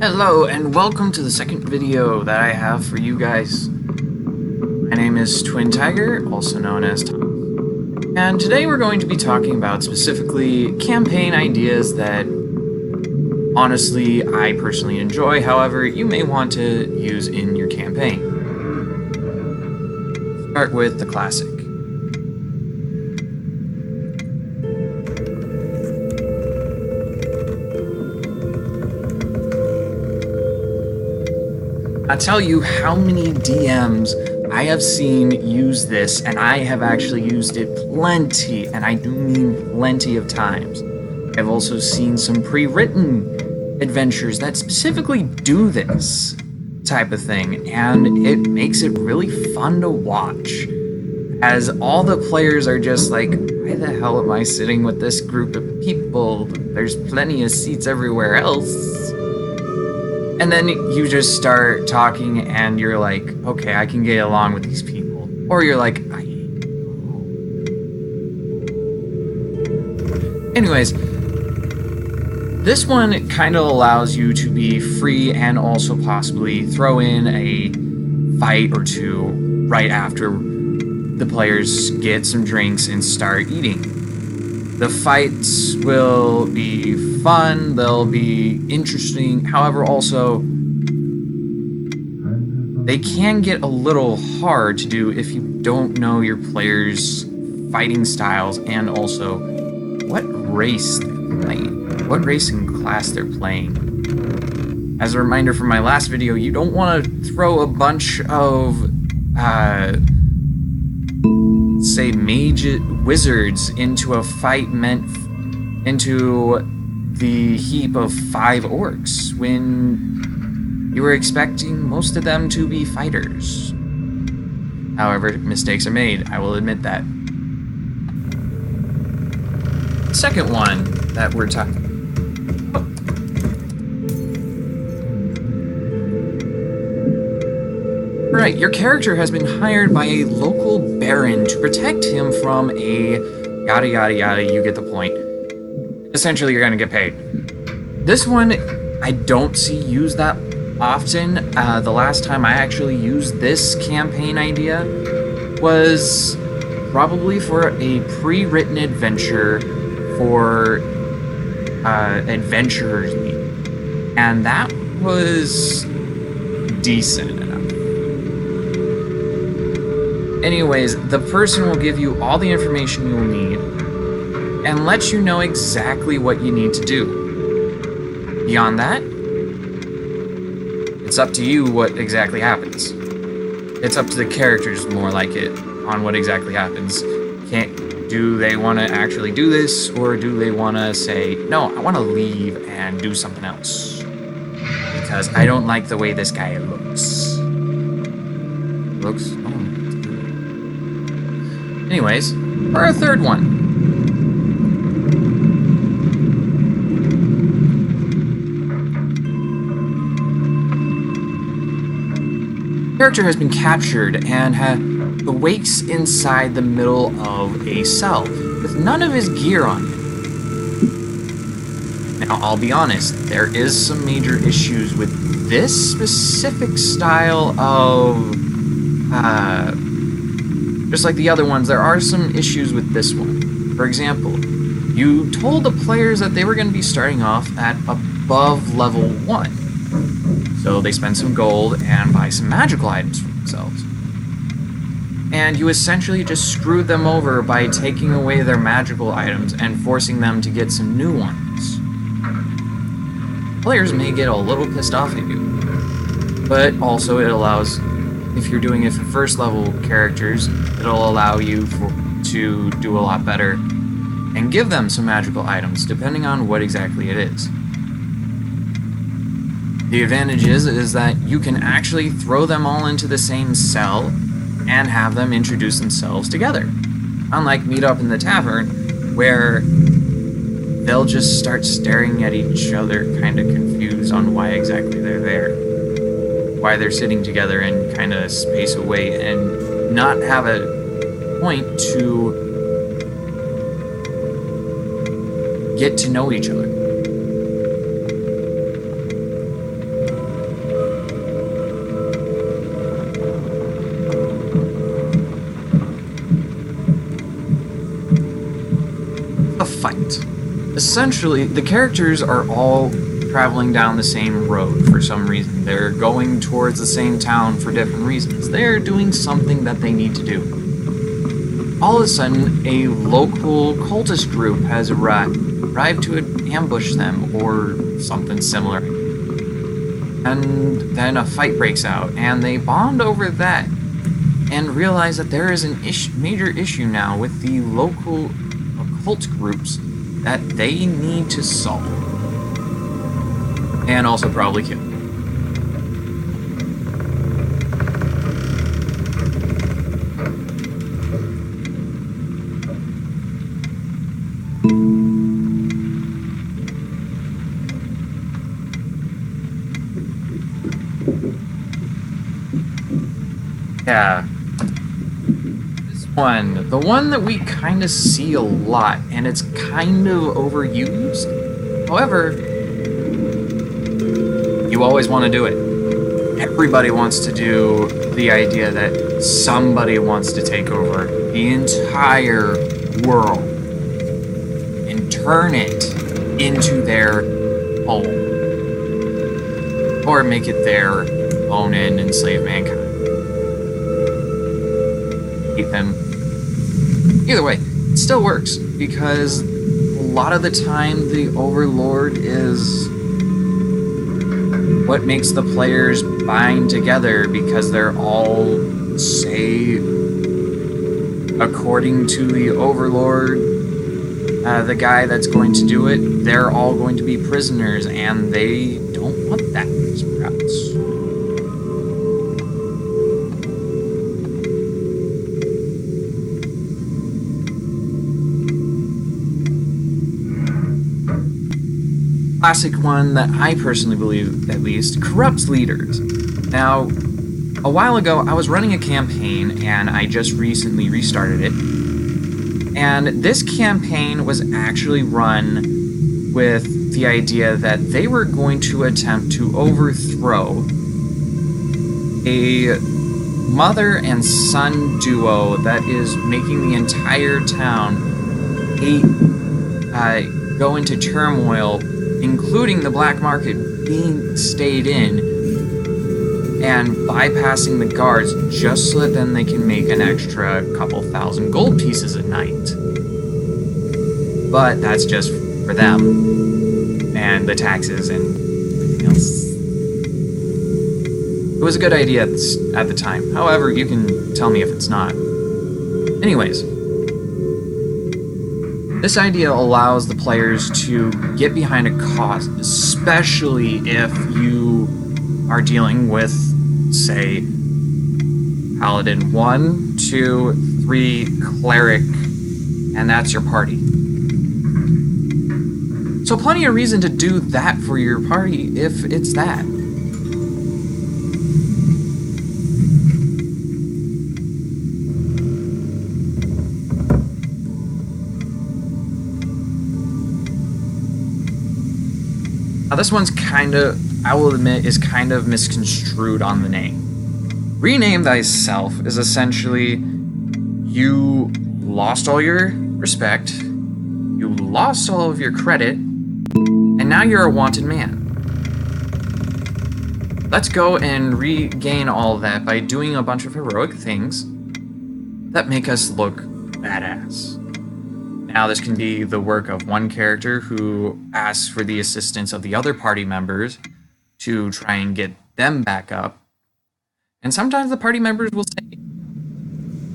Hello and welcome to the second video that I have for you guys. My name is Twin Tiger, also known as Tom. And today we're going to be talking about specifically campaign ideas that honestly I personally enjoy, however you may want to use in your campaign. Start with the classic. I'll tell you how many DMs I have seen use this, and I have actually used it plenty, and I do mean plenty of times. I've also seen some pre-written adventures that specifically do this type of thing, and it makes it really fun to watch, as all the players are just like, why the hell am I sitting with this group of people? There's plenty of seats everywhere else. And then you just start talking and you're like, okay, I can get along with these people. Or you're like, I hate them. Anyways, this one kind of allows you to be free and also possibly throw in a fight or two right after the players get some drinks and start eating. The fights will be fun, they'll be interesting, however also they can get a little hard to do if you don't know your players' fighting styles and also what race they're playing, what race and class they're playing. As a reminder from my last video, you don't want to throw a bunch of say wizards into a fight into the heap of 5 orcs when you were expecting most of them to be fighters. However, mistakes are made, I will admit that. Second one that we're talking. Right, your character has been hired by a local baron to protect him from a yada yada yada, you get the point. Essentially, you're gonna get paid. This one, I don't see used that often. The last time I actually used this campaign idea was probably for a pre-written adventure for Adventurers League. And that was decent enough. Anyways, the person will give you all the information you'll need and let you know exactly what you need to do. Beyond that, it's up to you what exactly happens. It's up to the characters more like it on what exactly happens. Do they want to actually do this, or do they want to say, no, I want to leave and do something else because I don't like the way this guy looks. Looks? Oh. Anyways, for our third one. Character has been captured and awakes inside the middle of a cell with none of his gear on him. Now, I'll be honest, there is some major issues with this specific style of just like the other ones, there are some issues with this one. For example, you told the players that they were going to be starting off at above level 1. So they spend some gold and buy some magical items for themselves. And you essentially just screwed them over by taking away their magical items and forcing them to get some new ones. Players may get a little pissed off at you, but also it allows, if you're doing it for first level characters, it'll allow you to do a lot better and give them some magical items depending on what exactly it is. The advantage is that you can actually throw them all into the same cell and have them introduce themselves together. Unlike Meet Up in the Tavern, where they'll just start staring at each other kind of confused on why exactly they're there. Why they're sitting together and kind of space away and not have a point to get to know each other. essentially, the characters are all traveling down the same road for some reason. They're going towards the same town for different reasons. They're doing something that they need to do. All of a sudden, a local cultist group has arrived to ambush them or something similar. And then a fight breaks out, and they bond over that and realize that there is an major issue now with the local occult groups that they need to solve. And also probably kill. Yeah. This one, the one that we kind of see a lot, and it's kind of overused. However, you always want to do it. Everybody wants to do the idea that somebody wants to take over the entire world and turn it into their home. Or make it their own and enslave mankind. Hate them. Either way, it still works because a lot of the time the Overlord is what makes the players bind together because they're all, say, according to the Overlord, the guy that's going to do it, they're all going to be prisoners and they don't want that, perhaps. Classic one that I personally believe, at least, corrupts leaders. Now, a while ago, I was running a campaign, and I just recently restarted it. And this campaign was actually run with the idea that they were going to attempt to overthrow a mother and son duo that is making the entire town go into turmoil, including the black market being stayed in and bypassing the guards just so that then they can make an extra couple thousand gold pieces a night. But that's just for them and the taxes and everything else. It was a good idea at the time. However, you can tell me if it's not. Anyways, this idea allows the players to get behind a cause, especially if you are dealing with, say, Paladin 1, 2, 3, Cleric, and that's your party. So plenty of reason to do that for your party if it's that. Now this one's I will admit, is kind of misconstrued on the name. Rename Thyself is essentially you lost all your respect, you lost all of your credit, and now you're a wanted man. Let's go and regain all of that by doing a bunch of heroic things that make us look badass. Now, this can be the work of one character who asks for the assistance of the other party members to try and get them back up. And sometimes the party members will say,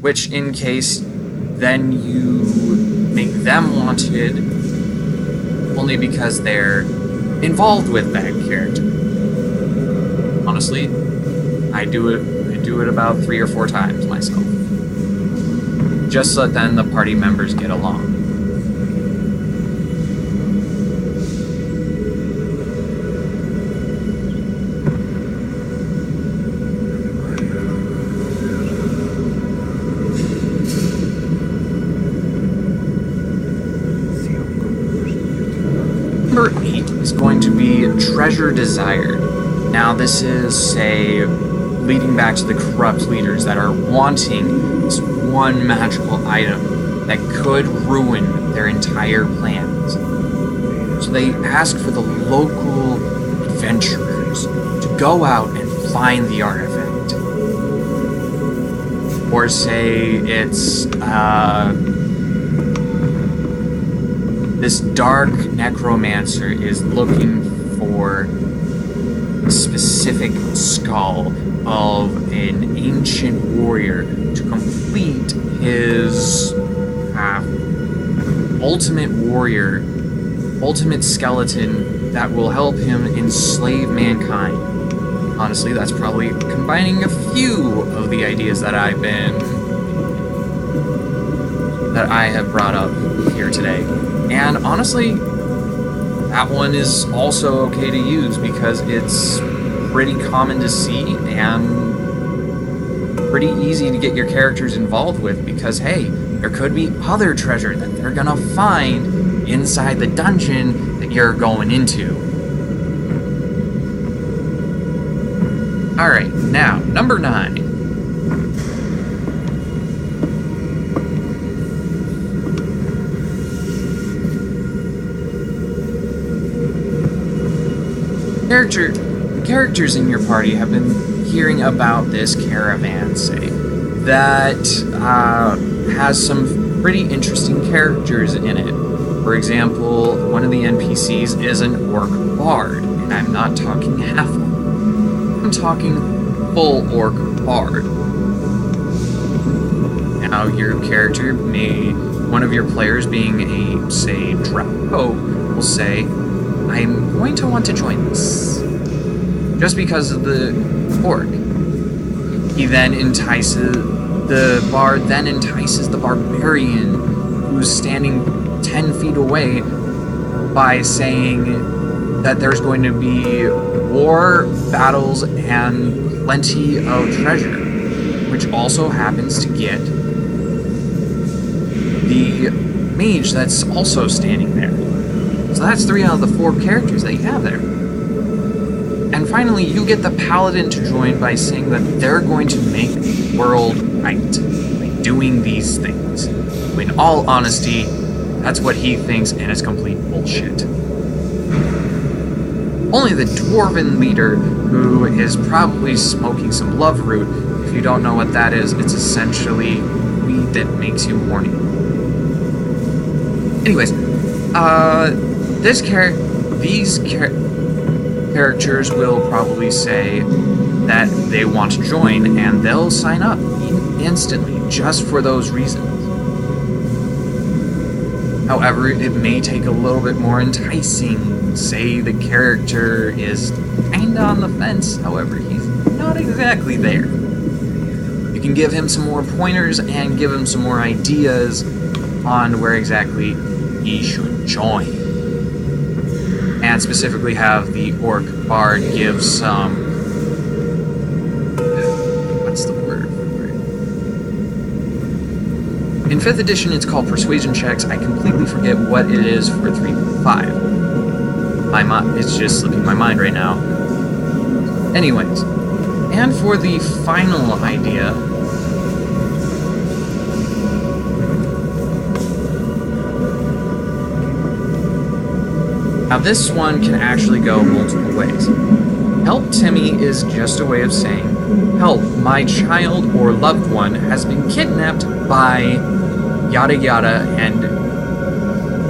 which in case then you make them wanted only because they're involved with that character. Honestly, I do it about 3 or 4 times myself. Just so that then the party members get along. Number 8 is going to be Treasure Desired. Now this is, say, leading back to the corrupt leaders that are wanting this one magical item that could ruin their entire plans. So they ask for the local adventurers to go out and find the artifact. Or say it's this dark necromancer is looking for a specific skull of an ancient warrior to complete his ultimate skeleton that will help him enslave mankind. Honestly, that's probably combining a few of the ideas that I have brought up here today. And honestly, that one is also okay to use because it's pretty common to see and pretty easy to get your characters involved with because, hey, there could be other treasure that they're gonna find inside the dungeon that you're going into. Alright, now, number 9. Characters in your party have been hearing about this caravanserai that has some pretty interesting characters in it. For example, one of the NPCs is an orc bard, and I'm not talking half orc. I'm talking full orc bard. Now, your character one of your players being a, say, Draco, will say, I'm going to want to join this. Just because of the orc. The bard then entices the barbarian who's standing 10 feet away by saying that there's going to be war, battles, and plenty of treasure, which also happens to get the mage that's also standing there. So that's 3 out of the 4 characters that you have there. And finally, you get the paladin to join by saying that they're going to make the world right by doing these things. In all honesty, that's what he thinks, and it's complete bullshit. Only the dwarven leader, who is probably smoking some love root. If you don't know what that is, it's essentially weed that makes you horny. Anyways, these characters will probably say that they want to join, and they'll sign up instantly just for those reasons. However, it may take a little bit more enticing. Say the character is kinda on the fence, however, he's not exactly there. You can give him some more pointers and give him some more ideas on where exactly he should join. And specifically have the orc bard give some... what's the word for it? In 5th edition, it's called persuasion checks. I completely forget what it is for 3.5. It's just slipping my mind right now. Anyways, and for the final idea... Now this one can actually go multiple ways. Help Timmy is just a way of saying, help, my child or loved one has been kidnapped by yada yada and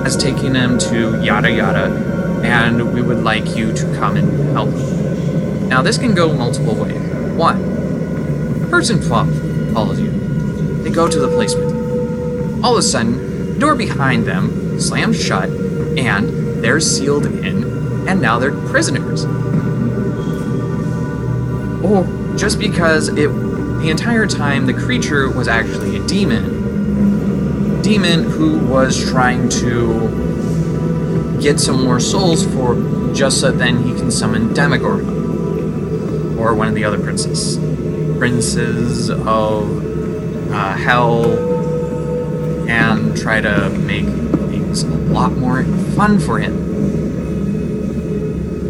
has taken them to yada yada, and we would like you to come and help. Now this can go multiple ways. 1. A person follows you. They go to the placement. All of a sudden, the door behind them slams shut, and they're sealed in, and now they're prisoners. Or just because the entire time the creature was actually a demon who was trying to get some more souls for just so then he can summon Demogorgon, or one of the other princes of hell, and try to make things a lot more fun for him.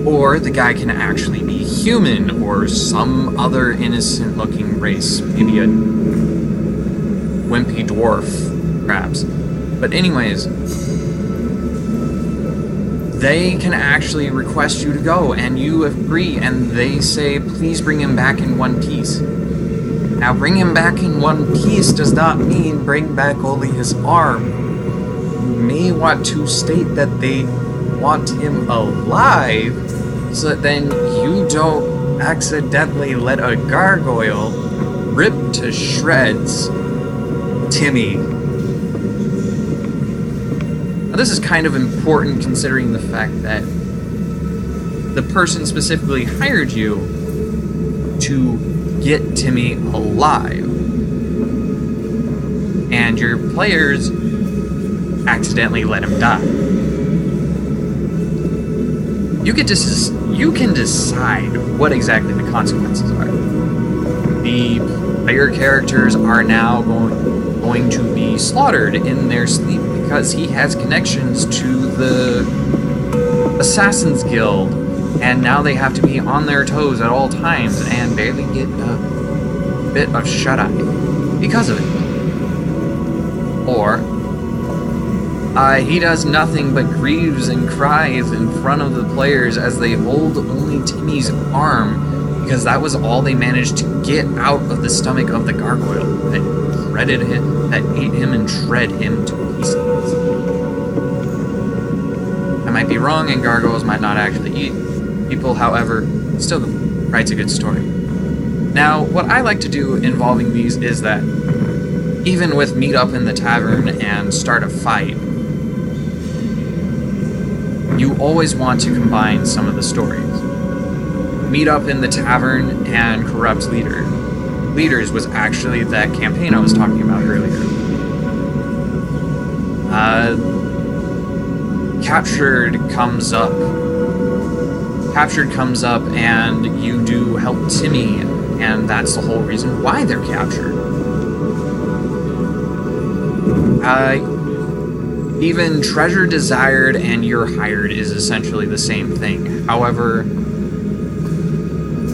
Or the guy can actually be human, or some other innocent looking race, maybe a wimpy dwarf, perhaps. But anyways, they can actually request you to go, and you agree, and they say, please bring him back in one piece. Now, bring him back in one piece does not mean bring back only his arm. You may want to state that they want him alive, so that then you don't accidentally let a gargoyle rip to shreds Timmy. Now, this is kind of important considering the fact that the person specifically hired you to get Timmy alive, and your players accidentally let him die. You can decide what exactly the consequences are. The player characters are now going to be slaughtered in their sleep because he has connections to the Assassin's Guild, and now they have to be on their toes at all times and barely get a bit of shut-eye because of it. Or he does nothing but grieves and cries in front of the players as they hold only Timmy's arm, because that was all they managed to get out of the stomach of the gargoyle that shredded him, that ate him and shred him to pieces. I might be wrong, and gargoyles might not actually eat people, however, still writes a good story. Now, what I like to do involving these is that even with meet up in the tavern and start a fight, you always want to combine some of the stories. Meet up in the tavern and corrupt leaders was actually that campaign I was talking about earlier. Captured comes up and you do help Timmy, and that's the whole reason why they're captured. Even treasure desired and you're hired is essentially the same thing. However,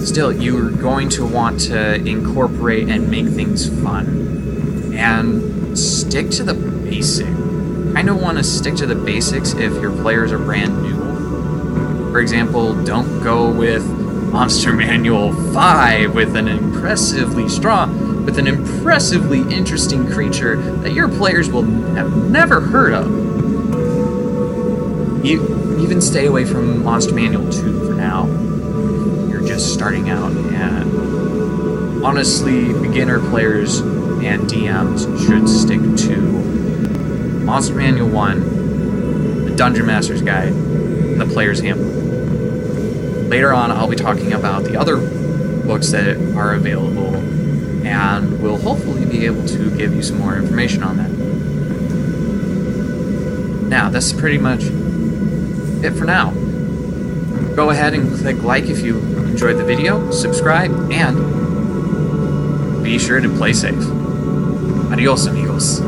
still, you're going to want to incorporate and make things fun and stick to the basics. Kind of want to stick to the basics if your players are brand new. For example, don't go with Monster Manual 5 with an impressively interesting creature that your players will have never heard of. You even stay away from Monster Manual 2 for now. You're just starting out, and honestly, beginner players and DMs should stick to Monster Manual 1, the Dungeon Master's Guide, and the Player's Handbook. Later on, I'll be talking about the other books that are available, and we'll hopefully be able to give you some more information on that. Now, that's pretty much it for now. Go ahead and click like if you enjoyed the video, subscribe, and be sure to play safe. Adios, amigos.